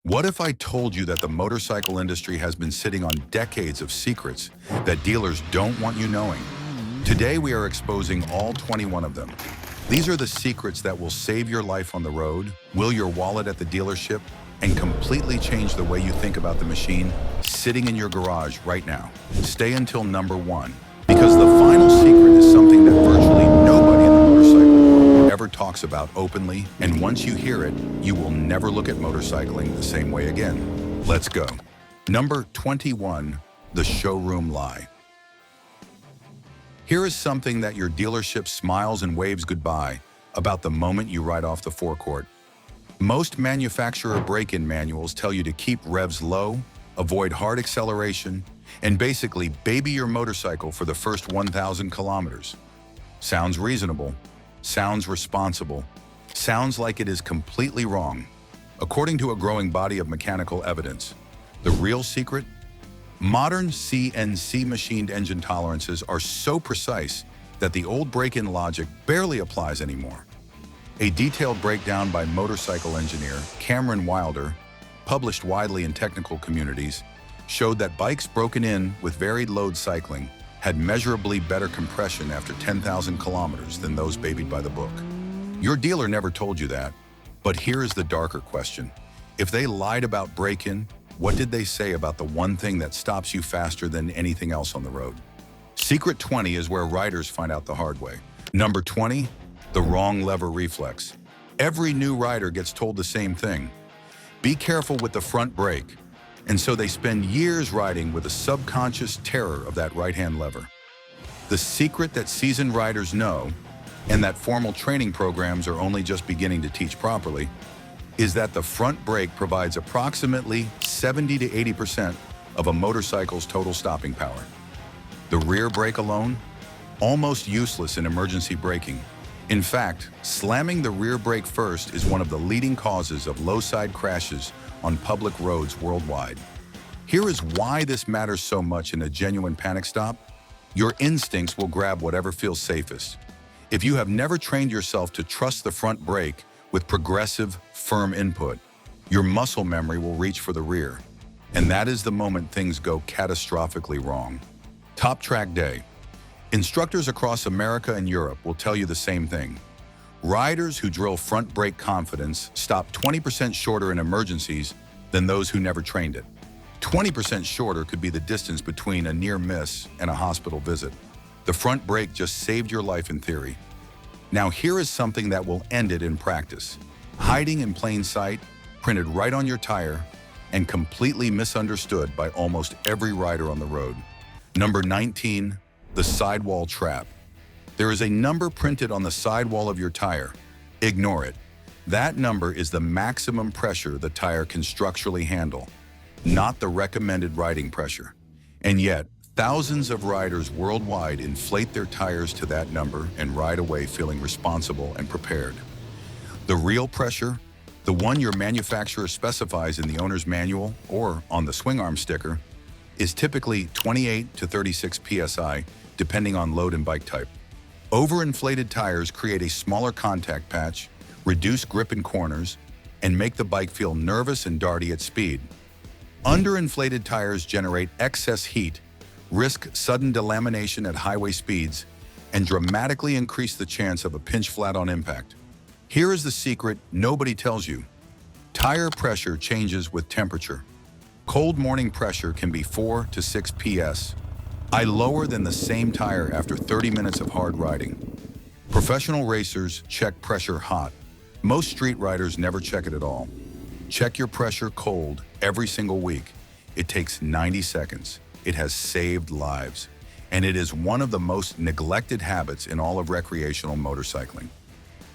What if I told you that the motorcycle industry has been sitting on decades of secrets that dealers don't want you knowing? Today we are exposing all 21 of them. These are the secrets that will save your life on the road, will your wallet at the dealership, and completely change the way you think about the machine sitting in your garage right now. Stay until number 1, because the final secret is something that virtually nobody in the motorcycle world ever talks about openly, and once you hear it, you will never look at motorcycling the same way again. Let's go. Number 21, the showroom lie. Here is something that your dealership smiles and waves goodbye about the moment you ride off the forecourt. Most manufacturer break-in manuals tell you to keep revs low, avoid hard acceleration, and basically baby your motorcycle for the first 1,000 kilometers. Sounds reasonable, sounds responsible, sounds like it is completely wrong. According to a growing body of mechanical evidence, the real secret? Modern CNC machined engine tolerances are so precise that the old break-in logic barely applies anymore. A detailed breakdown by motorcycle engineer Cameron Wilder, published widely in technical communities, showed that bikes broken in with varied load cycling had measurably better compression after 10,000 kilometers than those babied by the book. Your dealer never told you that, but here is the darker question. If they lied about break-in, what did they say about the one thing that stops you faster than anything else on the road? Secret 20 is where riders find out the hard way. Number 20, the wrong lever reflex. Every new rider gets told the same thing. Be careful with the front brake. And so they spend years riding with a subconscious terror of that right-hand lever. The secret that seasoned riders know, and that formal training programs are only just beginning to teach properly, is that the front brake provides approximately 70 to 80% of a motorcycle's total stopping power. The rear brake alone, almost useless in emergency braking. In fact, slamming the rear brake first is one of the leading causes of low-side crashes on public roads worldwide. Here is why this matters so much in a genuine panic stop. Your instincts will grab whatever feels safest. If you have never trained yourself to trust the front brake with progressive, firm input, your muscle memory will reach for the rear. And that is the moment things go catastrophically wrong. Top track day. Instructors across America and Europe will tell you the same thing. Riders who drill front brake confidence stop 20% shorter in emergencies than those who never trained it. 20% shorter could be the distance between a near miss and a hospital visit. The front brake just saved your life in theory. Now here is something that will end it in practice. Hiding in plain sight, printed right on your tire, and completely misunderstood by almost every rider on the road. Number 19, the sidewall trap. There is a number printed on the sidewall of your tire. Ignore it. That number is the maximum pressure the tire can structurally handle, not the recommended riding pressure. And yet, thousands of riders worldwide inflate their tires to that number and ride away feeling responsible and prepared. The real pressure, the one your manufacturer specifies in the owner's manual or on the swing arm sticker, is typically 28 to 36 psi, depending on load and bike type. Overinflated tires create a smaller contact patch, reduce grip in corners, and make the bike feel nervous and darty at speed. Underinflated tires generate excess heat, risk sudden delamination at highway speeds, and dramatically increase the chance of a pinch flat on impact. Here is the secret nobody tells you. Tire pressure changes with temperature. Cold morning pressure can be 4 to 6 psi, lower than the same tire after 30 minutes of hard riding. Professional racers check pressure hot. Most street riders never check it at all. Check your pressure cold every single week. It takes 90 seconds. It has saved lives, and it is one of the most neglected habits in all of recreational motorcycling.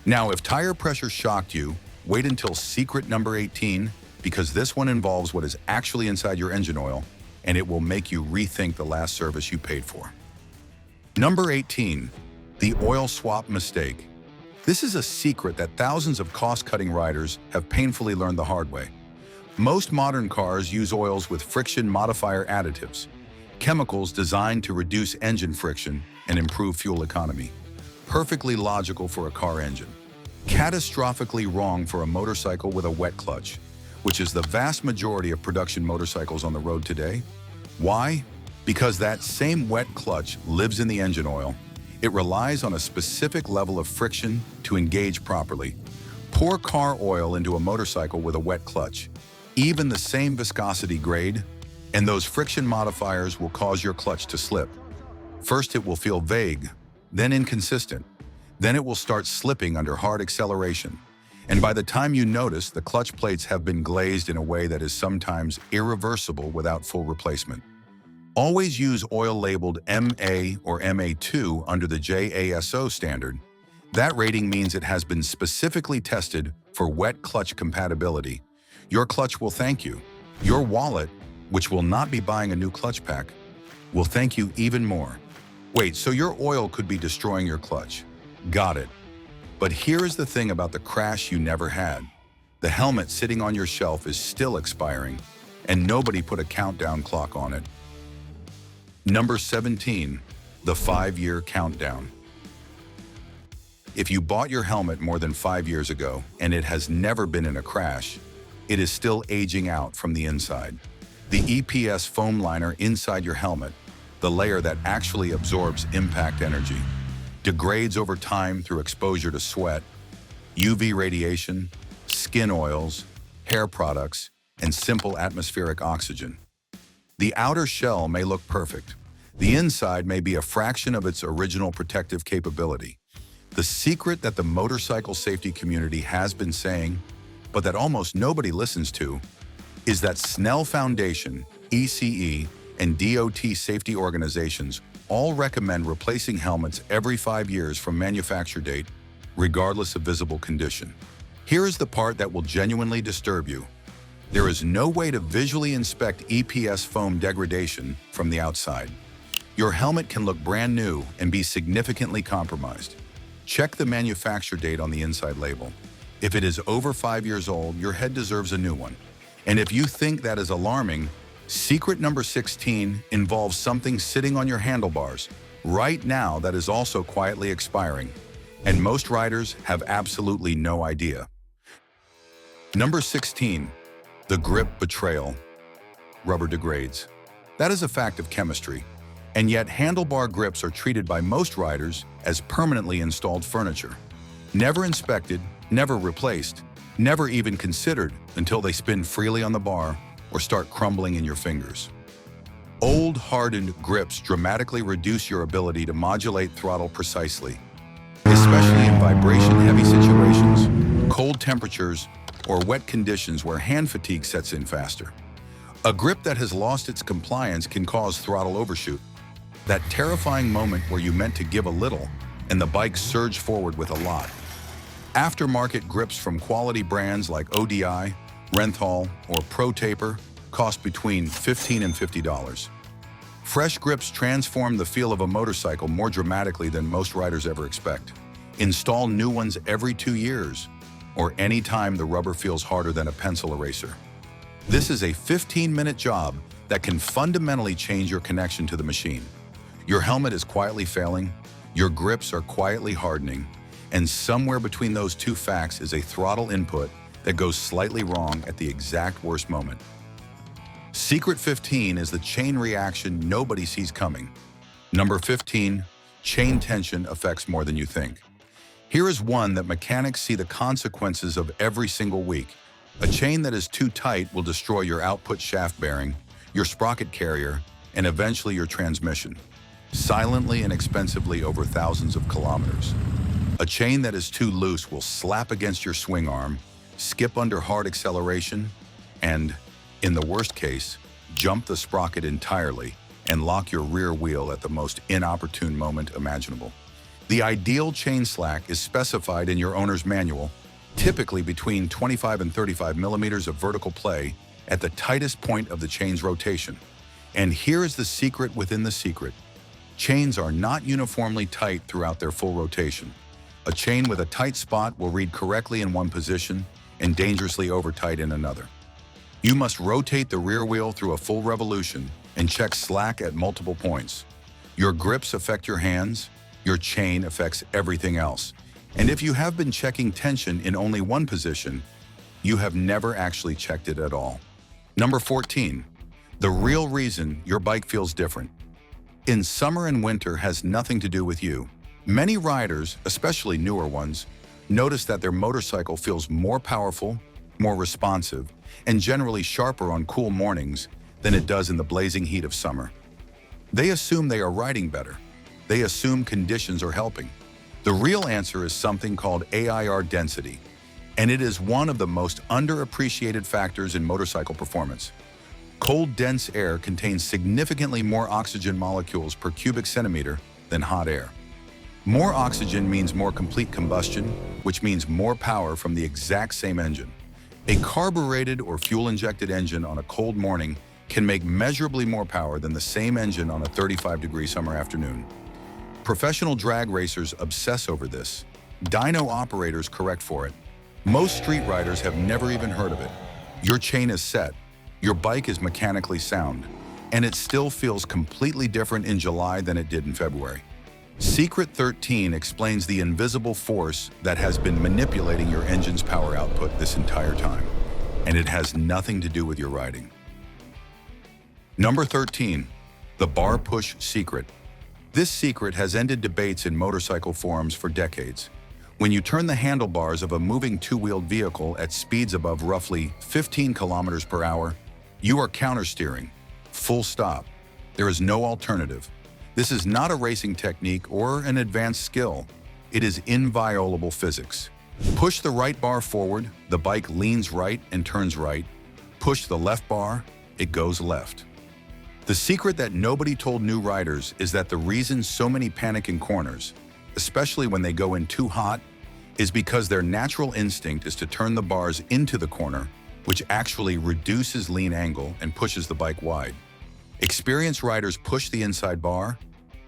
Now, if tire pressure shocked you, wait until secret number 18, because this one involves what is actually inside your engine oil, and it will make you rethink the last service you paid for. Number 18, the oil swap mistake. This is a secret that thousands of cost-cutting riders have painfully learned the hard way. Most modern cars use oils with friction modifier additives, chemicals designed to reduce engine friction and improve fuel economy. Perfectly logical for a car engine. Catastrophically wrong for a motorcycle with a wet clutch. which is the vast majority of production motorcycles on the road today. Why? Because that same wet clutch lives in the engine oil. It relies on a specific level of friction to engage properly. Pour car oil into a motorcycle with a wet clutch, even the same viscosity grade, and those friction modifiers will cause your clutch to slip. First, it will feel vague, then inconsistent. Then it will start slipping under hard acceleration. And by the time you notice, the clutch plates have been glazed in a way that is sometimes irreversible without full replacement. Always use oil labeled MA or MA2 under the JASO standard. That rating means it has been specifically tested for wet clutch compatibility. Your clutch will thank you. Your wallet, which will not be buying a new clutch pack, will thank you even more. Wait, so your oil could be destroying your clutch? Got it. But here is the thing about the crash you never had. The helmet sitting on your shelf is still expiring, and nobody put a countdown clock on it. Number 17, the 5-year countdown. If you bought your helmet more than 5 years ago and it has never been in a crash, it is still aging out from the inside. The EPS foam liner inside your helmet, the layer that actually absorbs impact energy, degrades over time through exposure to sweat, UV radiation, skin oils, hair products, and simple atmospheric oxygen. The outer shell may look perfect. The inside may be a fraction of its original protective capability. The secret that the motorcycle safety community has been saying, but that almost nobody listens to, is that Snell Foundation, ECE, and DOT safety organizations all recommend replacing helmets every 5 years from manufacture date, regardless of visible condition. Here is the part that will genuinely disturb you. There is no way to visually inspect EPS foam degradation from the outside. Your helmet can look brand new and be significantly compromised. Check the manufacture date on the inside label. If it is over 5 years old, your head deserves a new one. And if you think that is alarming, secret number 16 involves something sitting on your handlebars right now that is also quietly expiring, and most riders have absolutely no idea. Number 16, the grip betrayal. Rubber degrades. That is a fact of chemistry, and yet handlebar grips are treated by most riders as permanently installed furniture. Never inspected, never replaced, never even considered until they spin freely on the bar or start crumbling in your fingers. Old, hardened grips dramatically reduce your ability to modulate throttle precisely, especially in vibration-heavy situations, cold temperatures, or wet conditions where hand fatigue sets in faster. A grip that has lost its compliance can cause throttle overshoot, that terrifying moment where you meant to give a little and the bike surged forward with a lot. Aftermarket grips from quality brands like ODI, Renthal, or Pro Taper cost between $15 and $50. Fresh grips transform the feel of a motorcycle more dramatically than most riders ever expect. Install new ones every 2 years, or any time the rubber feels harder than a pencil eraser. This is a 15-minute job that can fundamentally change your connection to the machine. Your helmet is quietly failing, your grips are quietly hardening, and somewhere between those two facts is a throttle input that goes slightly wrong at the exact worst moment. Secret 15 is the chain reaction nobody sees coming. Number 15, chain tension affects more than you think. Here is one that mechanics see the consequences of every single week. A chain that is too tight will destroy your output shaft bearing, your sprocket carrier, and eventually your transmission, silently and expensively over thousands of kilometers. A chain that is too loose will slap against your swing arm, skip under hard acceleration, and, in the worst case, jump the sprocket entirely and lock your rear wheel at the most inopportune moment imaginable. The ideal chain slack is specified in your owner's manual, typically between 25 and 35 millimeters of vertical play at the tightest point of the chain's rotation. And here is the secret within the secret. Chains are not uniformly tight throughout their full rotation. A chain with a tight spot will read correctly in one position and dangerously over-tight in another. You must rotate the rear wheel through a full revolution and check slack at multiple points. Your grips affect your hands, your chain affects everything else. And if you have been checking tension in only one position, you have never actually checked it at all. Number 14, the real reason your bike feels different. In summer and winter has nothing to do with you. Many riders, especially newer ones, notice that their motorcycle feels more powerful, more responsive, and generally sharper on cool mornings than it does in the blazing heat of summer. They assume they are riding better. They assume conditions are helping. The real answer is something called AIR density, and it is one of the most underappreciated factors in motorcycle performance. Cold, dense air contains significantly more oxygen molecules per cubic centimeter than hot air. More oxygen means more complete combustion, which means more power from the exact same engine. A carbureted or fuel-injected engine on a cold morning can make measurably more power than the same engine on a 35-degree summer afternoon. Professional drag racers obsess over this. Dyno operators correct for it. Most street riders have never even heard of it. Your chain is set, your bike is mechanically sound, and it still feels completely different in July than it did in February. Secret 13 explains the invisible force that has been manipulating your engine's power output this entire time, and it has nothing to do with your riding. Number 13, the bar push secret. This secret has ended debates in motorcycle forums for decades. When you turn the handlebars of a moving two-wheeled vehicle at speeds above roughly 15 kilometers per hour, you are countersteering, full stop. There is no alternative. This is not a racing technique or an advanced skill. It is inviolable physics. Push the right bar forward, the bike leans right and turns right. Push the left bar, it goes left. The secret that nobody told new riders is that the reason so many panic in corners, especially when they go in too hot, is because their natural instinct is to turn the bars into the corner, which actually reduces lean angle and pushes the bike wide. Experienced riders push the inside bar,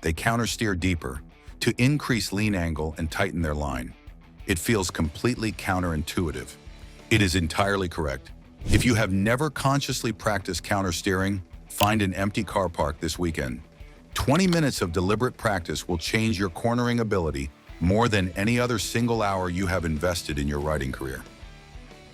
they countersteer deeper to increase lean angle and tighten their line. It feels completely counterintuitive. It is entirely correct. If you have never consciously practiced countersteering, find an empty car park this weekend. 20 minutes of deliberate practice will change your cornering ability more than any other single hour you have invested in your riding career.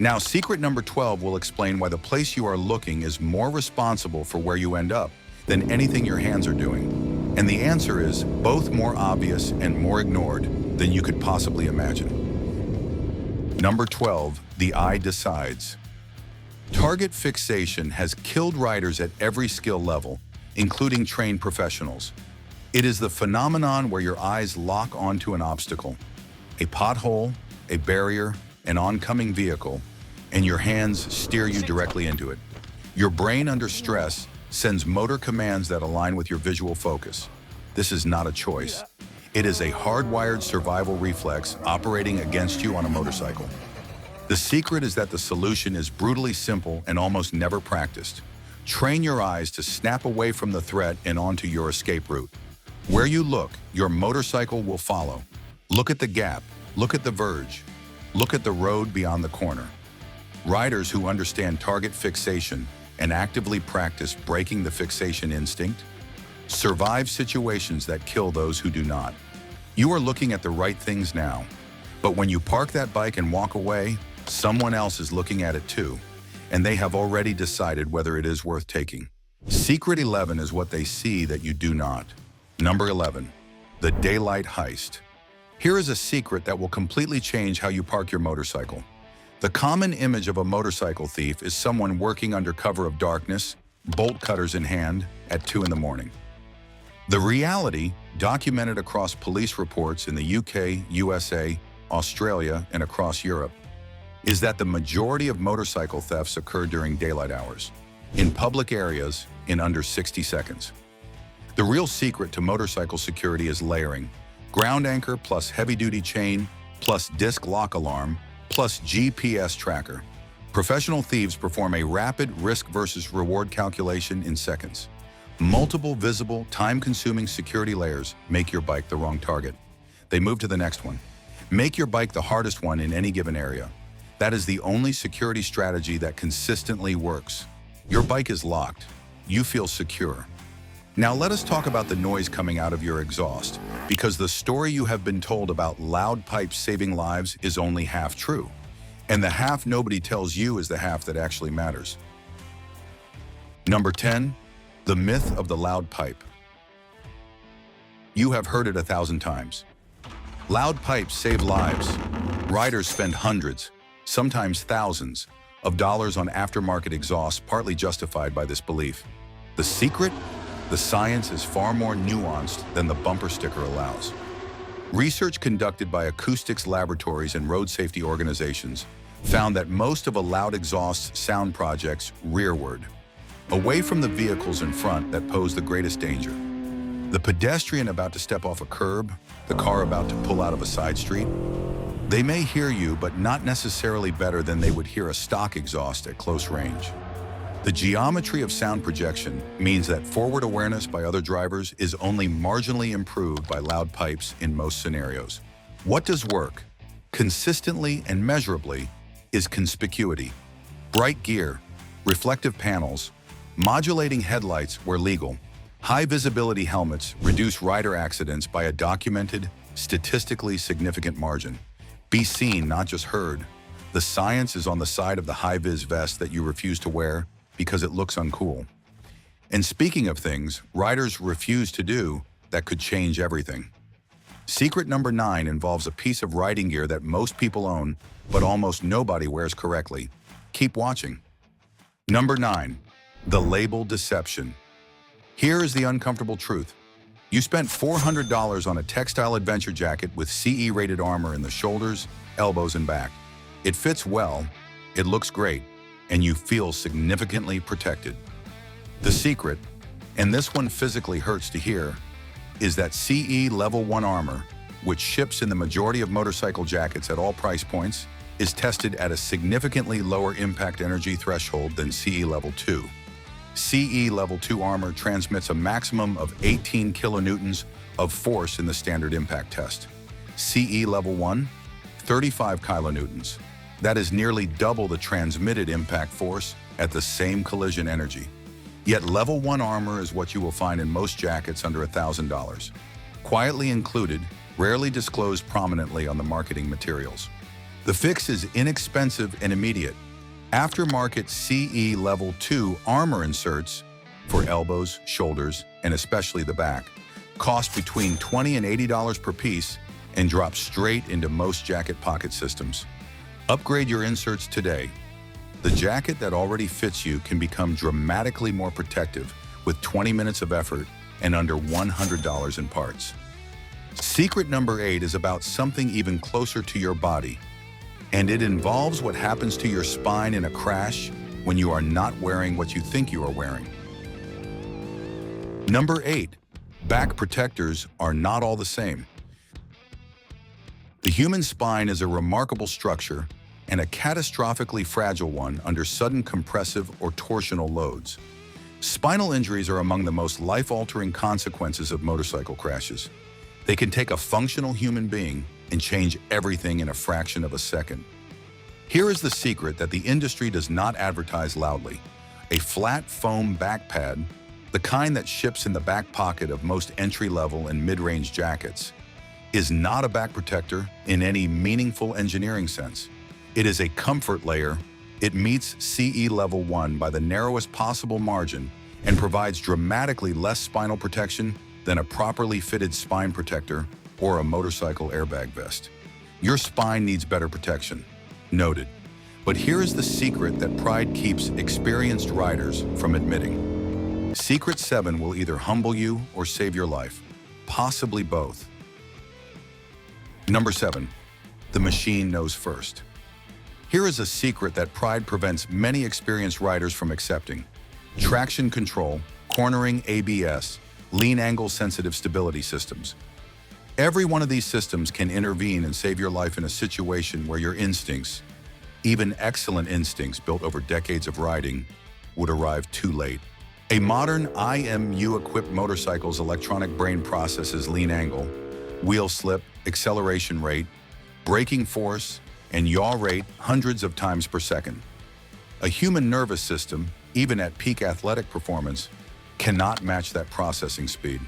Now, secret number 12 will explain why the place you are looking is more responsible for where you end up than anything your hands are doing. And the answer is both more obvious and more ignored than you could possibly imagine. Number 12, the eye decides. Target fixation has killed riders at every skill level, including trained professionals. It is the phenomenon where your eyes lock onto an obstacle, a pothole, a barrier, an oncoming vehicle, and your hands steer you directly into it. Your brain under stress sends motor commands that align with your visual focus. This is not a choice. It is a hardwired survival reflex operating against you on a motorcycle. The secret is that the solution is brutally simple and almost never practiced. Train your eyes to snap away from the threat and onto your escape route. Where you look, your motorcycle will follow. Look at the gap, look at the verge, look at the road beyond the corner. Riders who understand target fixation and actively practice breaking the fixation instinct survive situations that kill those who do not. You are looking at the right things now, but when you park that bike and walk away, someone else is looking at it too, and they have already decided whether it is worth taking. Secret 11 is what they see that you do not. Number 11, the daylight heist. Here is a secret that will completely change how you park your motorcycle. The common image of a motorcycle thief is someone working under cover of darkness, bolt cutters in hand, at 2 in the morning. The reality, documented across police reports in the UK, USA, Australia, and across Europe, is that the majority of motorcycle thefts occur during daylight hours, in public areas, in under 60 seconds. The real secret to motorcycle security is layering: ground anchor plus heavy-duty chain plus disc lock alarm plus GPS tracker. Professional thieves perform a rapid risk versus reward calculation in seconds. Multiple visible, time-consuming security layers make your bike the wrong target. They move to the next one. Make your bike the hardest one in any given area. That is the only security strategy that consistently works. Your bike is locked. You feel secure. Now let us talk about the noise coming out of your exhaust, because the story you have been told about loud pipes saving lives is only half true. And the half nobody tells you is the half that actually matters. Number 10, the myth of the loud pipe. You have heard it 1,000 times. Loud pipes save lives. Riders spend hundreds, sometimes thousands, of dollars on aftermarket exhausts, partly justified by this belief. The secret? The science is far more nuanced than the bumper sticker allows. Research conducted by acoustics laboratories and road safety organizations found that most of a loud exhaust's sound projects rearward, away from the vehicles in front that pose the greatest danger. The pedestrian about to step off a curb, the car about to pull out of a side street, they may hear you, but not necessarily better than they would hear a stock exhaust at close range. The geometry of sound projection means that forward awareness by other drivers is only marginally improved by loud pipes in most scenarios. What does work, consistently and measurably, is conspicuity. Bright gear, reflective panels, modulating headlights where legal, high visibility helmets reduce rider accidents by a documented, statistically significant margin. Be seen, not just heard. The science is on the side of the high-vis vest that you refuse to wear because it looks uncool. And speaking of things riders refuse to do that could change everything. Secret number 9 involves a piece of riding gear that most people own, but almost nobody wears correctly. Keep watching. Number 9, the label deception. Here is the uncomfortable truth. You spent $400 on a textile adventure jacket with CE-rated armor in the shoulders, elbows, and back. It fits well, it looks great, and you feel significantly protected. The secret, and this one physically hurts to hear, is that CE Level 1 armor, which ships in the majority of motorcycle jackets at all price points, is tested at a significantly lower impact energy threshold than CE Level 2. CE Level 2 armor transmits a maximum of 18 kilonewtons of force in the standard impact test. CE Level 1, 35 kilonewtons. That is nearly double the transmitted impact force at the same collision energy. Yet Level 1 armor is what you will find in most jackets under $1,000. Quietly included, rarely disclosed prominently on the marketing materials. The fix is inexpensive and immediate. Aftermarket CE Level 2 armor inserts for elbows, shoulders, and especially the back cost between $20 and $80 per piece and drop straight into most jacket pocket systems. Upgrade your inserts today. The jacket that already fits you can become dramatically more protective with 20 minutes of effort and under $100 in parts. Secret number 8 is about something even closer to your body, and it involves what happens to your spine in a crash when you are not wearing what you think you are wearing. Number 8, back protectors are not all the same. The human spine is a remarkable structure and a catastrophically fragile one under sudden compressive or torsional loads. Spinal injuries are among the most life-altering consequences of motorcycle crashes. They can take a functional human being and change everything in a fraction of a second. Here is the secret that the industry does not advertise loudly. A flat foam back pad, the kind that ships in the back pocket of most entry-level and mid-range jackets, is not a back protector in any meaningful engineering sense. It is a comfort layer. It meets CE Level 1 by the narrowest possible margin and provides dramatically less spinal protection than a properly fitted spine protector or a motorcycle airbag vest. Your spine needs better protection. Noted. But here is the secret that pride keeps experienced riders from admitting. Secret 7 will either humble you or save your life, possibly both. Number 7, the machine knows first. Here is a secret that pride prevents many experienced riders from accepting. Traction control, cornering ABS, lean angle sensitive stability systems. Every one of these systems can intervene and save your life in a situation where your instincts, even excellent instincts built over decades of riding, would arrive too late. A modern IMU-equipped motorcycle's electronic brain processes lean angle, wheel slip, acceleration rate, braking force, and yaw rate hundreds of times per second. A human nervous system, even at peak athletic performance, cannot match that processing speed.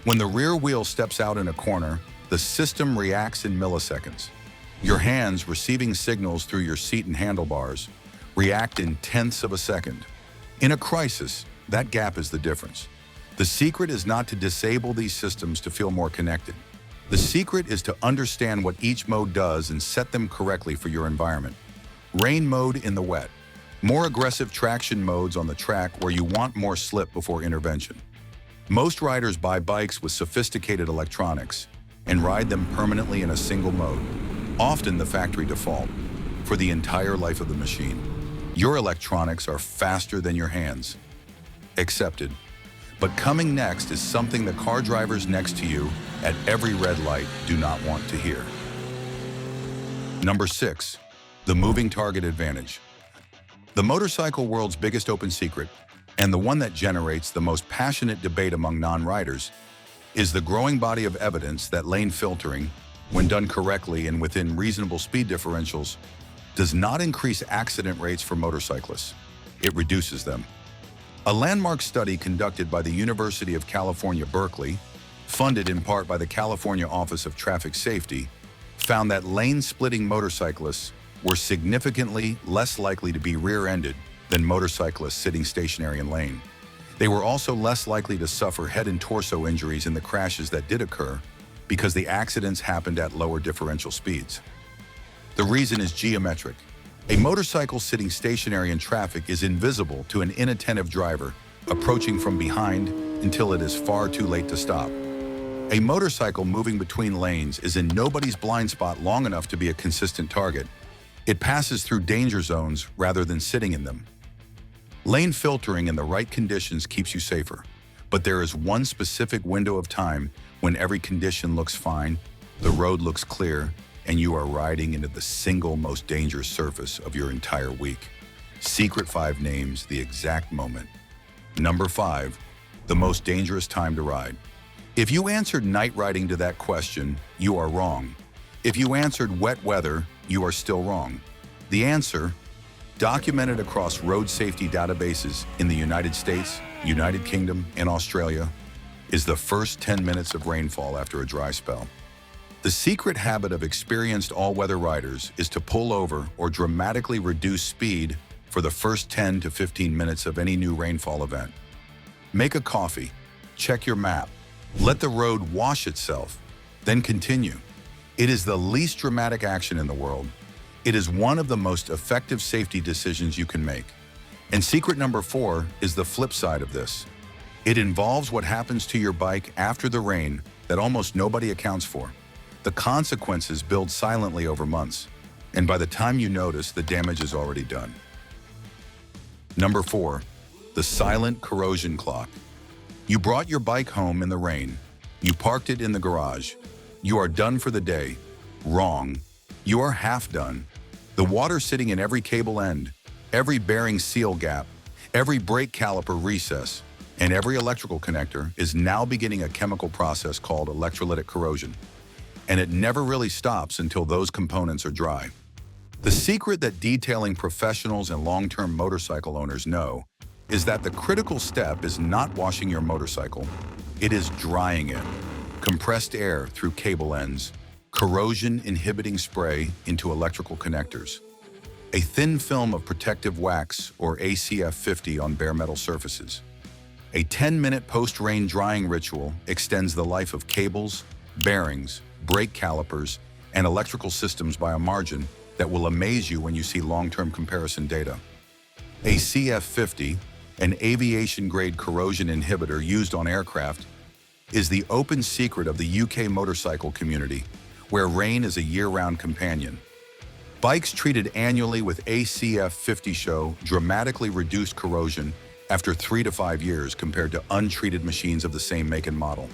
When the rear wheel steps out in a corner, the system reacts in milliseconds. Your hands, receiving signals through your seat and handlebars, react in tenths of a second. In a crisis, that gap is the difference. The secret is not to disable these systems to feel more connected. The secret is to understand what each mode does and set them correctly for your environment. Rain mode in the wet. More aggressive traction modes on the track where you want more slip before intervention. Most riders buy bikes with sophisticated electronics and ride them permanently in a single mode, often the factory default, for the entire life of the machine. Your electronics are faster than your hands. Accepted. But coming next is something the car drivers next to you at every red light do not want to hear. Number 6, the moving target advantage. The motorcycle world's biggest open secret, and the one that generates the most passionate debate among non-riders, is the growing body of evidence that lane filtering, when done correctly and within reasonable speed differentials, does not increase accident rates for motorcyclists. It reduces them. A landmark study conducted by the University of California, Berkeley, funded in part by the California Office of Traffic Safety, found that lane-splitting motorcyclists were significantly less likely to be rear-ended than motorcyclists sitting stationary in lane. They were also less likely to suffer head and torso injuries in the crashes that did occur because the accidents happened at lower differential speeds. The reason is geometric. A motorcycle sitting stationary in traffic is invisible to an inattentive driver approaching from behind until it is far too late to stop. A motorcycle moving between lanes is in nobody's blind spot long enough to be a consistent target. It passes through danger zones rather than sitting in them. Lane filtering in the right conditions keeps you safer, but there is one specific window of time when every condition looks fine, the road looks clear, and you are riding into the single most dangerous surface of your entire week. Secret 5 names the exact moment. Number 5, the most dangerous time to ride. If you answered night riding to that question, you are wrong. If you answered wet weather, you are still wrong. The answer, documented across road safety databases in the United States, United Kingdom, and Australia, is the first 10 minutes of rainfall after a dry spell. The secret habit of experienced all-weather riders is to pull over or dramatically reduce speed for the first 10 to 15 minutes of any new rainfall event. Make a coffee, check your map, let the road wash itself, then continue. It is the least dramatic action in the world. It is one of the most effective safety decisions you can make. And secret number 4 is the flip side of this. It involves what happens to your bike after the rain that almost nobody accounts for. The consequences build silently over months, and by the time you notice, the damage is already done. Number 4, the silent corrosion clock. You brought your bike home in the rain. You parked it in the garage. You are done for the day. Wrong. You are half done. The water sitting in every cable end, every bearing seal gap, every brake caliper recess, and every electrical connector is now beginning a chemical process called electrolytic corrosion. And it never really stops until those components are dry. The secret that detailing professionals and long-term motorcycle owners know is that the critical step is not washing your motorcycle, it is drying it. Compressed air through cable ends, corrosion-inhibiting spray into electrical connectors, a thin film of protective wax or ACF 50 on bare metal surfaces. A 10-minute post-rain drying ritual extends the life of cables, bearings, brake calipers, and electrical systems by a margin that will amaze you when you see long-term comparison data. ACF 50, an aviation-grade corrosion inhibitor used on aircraft, is the open secret of the UK motorcycle community, where rain is a year-round companion. Bikes treated annually with ACF 50 show dramatically reduced corrosion after 3 to 5 years compared to untreated machines of the same make and model.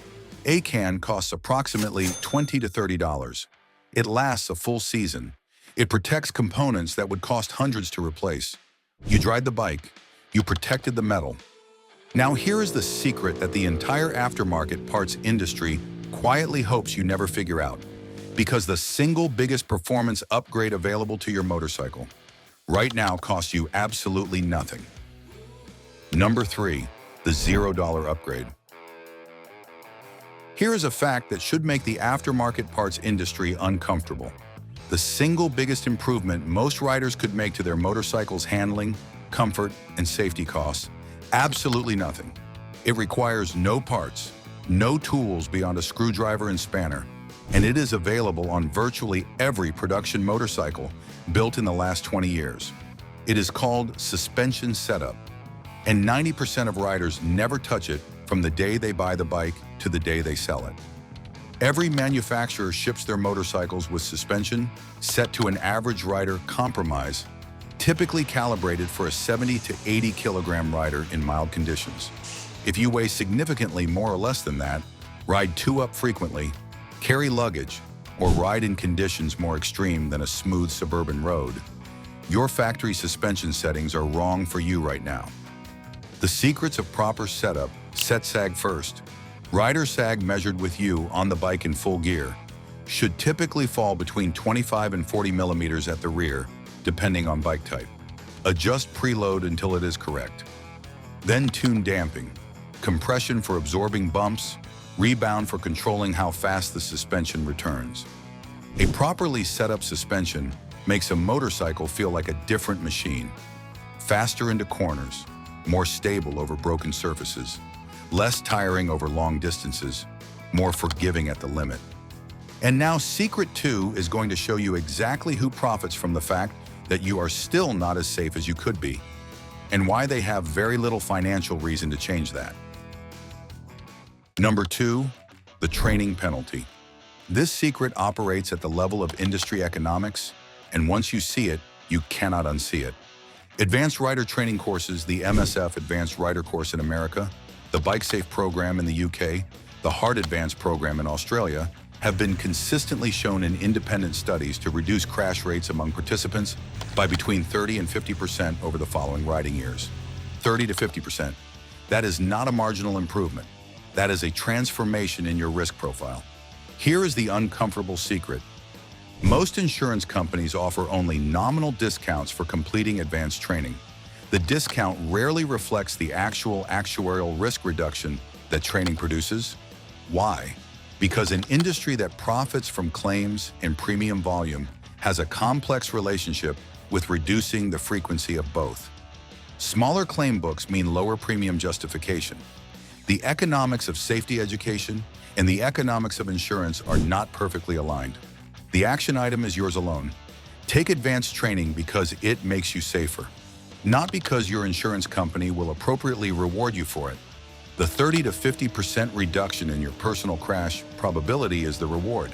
A can costs approximately $20 to $30. It lasts a full season. It protects components that would cost hundreds to replace. You dried the bike. You protected the metal. Now here is the secret that the entire aftermarket parts industry quietly hopes you never figure out, because the single biggest performance upgrade available to your motorcycle right now costs you absolutely nothing. Number 3, the $0 upgrade. Here is a fact that should make the aftermarket parts industry uncomfortable. The single biggest improvement most riders could make to their motorcycle's handling, comfort, and safety costs? Absolutely nothing. It requires no parts, no tools beyond a screwdriver and spanner, and it is available on virtually every production motorcycle built in the last 20 years. It is called suspension setup, and 90% of riders never touch it from the day they buy the bike to the day they sell it. Every manufacturer ships their motorcycles with suspension set to an average rider compromise, typically calibrated for a 70 to 80 kilogram rider in mild conditions. If you weigh significantly more or less than that, ride two up frequently, carry luggage, or ride in conditions more extreme than a smooth suburban road, your factory suspension settings are wrong for you right now. The secrets of proper setup: set sag first. Rider sag measured with you on the bike in full gear should typically fall between 25 and 40 millimeters at the rear, depending on bike type. Adjust preload until it is correct. Then tune damping, compression for absorbing bumps, rebound for controlling how fast the suspension returns. A properly set up suspension makes a motorcycle feel like a different machine. Faster into corners, more stable over broken surfaces, less tiring over long distances, more forgiving at the limit. And now Secret 2 is going to show you exactly who profits from the fact that you are still not as safe as you could be, and why they have very little financial reason to change that. Number 2, the training penalty. This secret operates at the level of industry economics, and once you see it, you cannot unsee it. Advanced Rider Training Courses, the MSF Advanced Rider Course in America, the Bike Safe program in the UK, the Hard Advanced program in Australia, have been consistently shown in independent studies to reduce crash rates among participants by between 30 and 50% over the following riding years. 30 to 50%. That is not a marginal improvement. That is a transformation in your risk profile. Here is the uncomfortable secret. Most insurance companies offer only nominal discounts for completing advanced training. The discount rarely reflects the actual actuarial risk reduction that training produces. Why? Because an industry that profits from claims and premium volume has a complex relationship with reducing the frequency of both. Smaller claim books mean lower premium justification. The economics of safety education and the economics of insurance are not perfectly aligned. The action item is yours alone. Take advanced training because it makes you safer, not because your insurance company will appropriately reward you for it. The 30 to 50% reduction in your personal crash probability is the reward.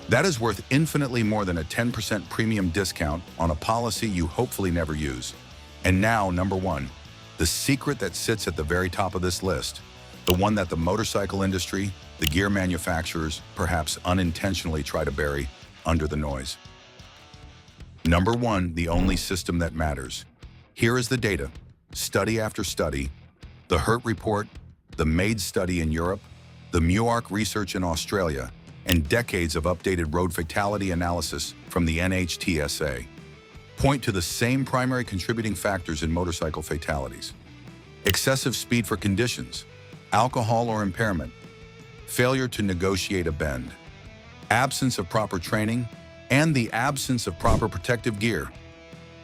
That is worth infinitely more than a 10% premium discount on a policy you hopefully never use. And now, number 1, the secret that sits at the very top of this list, the one that the motorcycle industry, the gear manufacturers, perhaps unintentionally try to bury under the noise. Number 1, the only system that matters. Here is the data, study after study, the HURT report, the MAID study in Europe, the MUARC research in Australia, and decades of updated road fatality analysis from the NHTSA point to the same primary contributing factors in motorcycle fatalities: excessive speed for conditions, alcohol or impairment, failure to negotiate a bend, absence of proper training, and the absence of proper protective gear.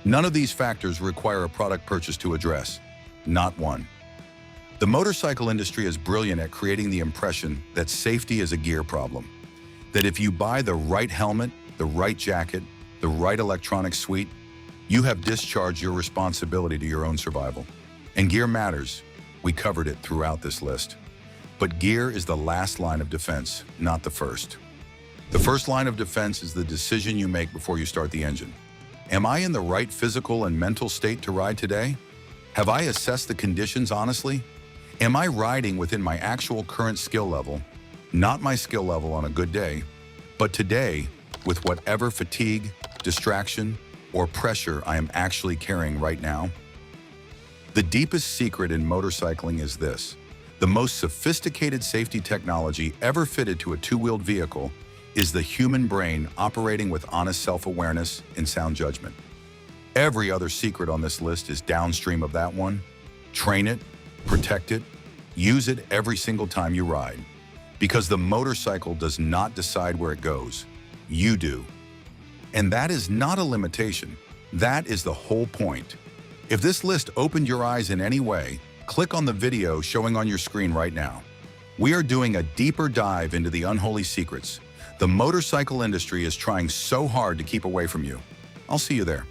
None of these factors require a product purchase to address, not one. The motorcycle industry is brilliant at creating the impression that safety is a gear problem, that if you buy the right helmet, the right jacket, the right electronic suite, you have discharged your responsibility to your own survival. And gear matters. We covered it throughout this list. But gear is the last line of defense, not the first. The first line of defense is the decision you make before you start the engine. Am I in the right physical and mental state to ride today? Have I assessed the conditions honestly? Am I riding within my actual current skill level, not my skill level on a good day, but today with whatever fatigue, distraction, or pressure I am actually carrying right now? The deepest secret in motorcycling is this: the most sophisticated safety technology ever fitted to a two-wheeled vehicle is the human brain operating with honest self-awareness and sound judgment. Every other secret on this list is downstream of that one. Train it, protect it, use it every single time you ride. Because the motorcycle does not decide where it goes. You do. And that is not a limitation. That is the whole point. If this list opened your eyes in any way, click on the video showing on your screen right now. We are doing a deeper dive into the unholy secrets. The motorcycle industry is trying so hard to keep away from you. I'll see you there.